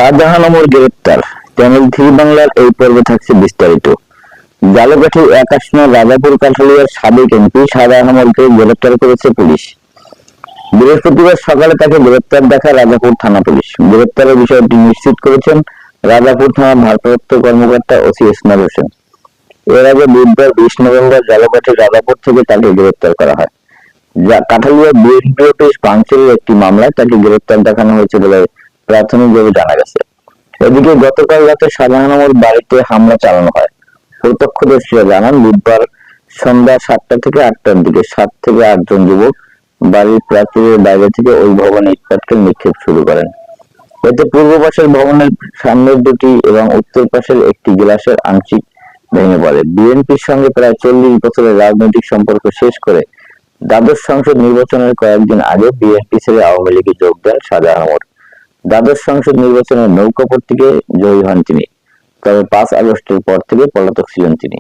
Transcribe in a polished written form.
শাহজাহান ওমর গ্রেপ্তার। Channel three বাংলার এই পর্বে থাকছে বিস্তারিত। জালকাঠি এক আসনের রাজাপুর কাঠালিয়ার সাবেক এমপি শাহজাহান ওমরকে গ্রেপ্তার করেছে পুলিশ। বৃহস্পতিবার সকালে তাকে গ্রেপ্তার দেখায় রাজাপুর থানা পুলিশ। গ্রেপ্তারের বিষয়টি নিশ্চিত করেছেন রাজাপুর থানার ভারপ্রাপ্ত কর্মকর্তা ওসি ইসমাইল হোসেন। এর আগে বুধবার 20 নভেম্বর জালকাঠির রাজাপুর থেকে তাকে গ্রেপ্তার করা হয়। কাঠালিয়া বিএনপি অফিস ভাঙচুরের একটি মামলায় তাকে গ্রেপ্তার দেখানো হয়েছে বলে প্রাথমিকভাবে জানা গেছে। এদিকে গতকাল রাতে শাহজাহান ওমর বাড়িতে হামলা চালানো হয়। প্রত্যক্ষদর্শীরা জানান, বুধবার সন্ধ্যা 7টা থেকে 8টার দিকে 7 থেকে 8 জন যুবক বাড়ির প্রাচীরের বাইরে থেকে ওই ভবনে ইটপাটকেল নিক্ষেপ শুরু করেন। এতে পূর্ব পাশের ভবনের সামনের দুটি এবং উত্তর পাশের একটি গ্লাসের আংশিক ভেঙে পড়ে। বিএনপির সঙ্গে প্রায় 40 বছরের রাজনৈতিক সম্পর্ক শেষ করে দ্বাদশ সংসদ নির্বাচনের কয়েকদিন আগে বিএনপি ছেড়ে আওয়ামী লীগে যোগ দেন শাহজাহান ওমর। দ্বাদশ সংসদ নির্বাচনের নৌকা প্রতীকে জয়ী হন তিনি, তবে 5 আগস্টের পর থেকে পলাতক ছিলেন তিনি।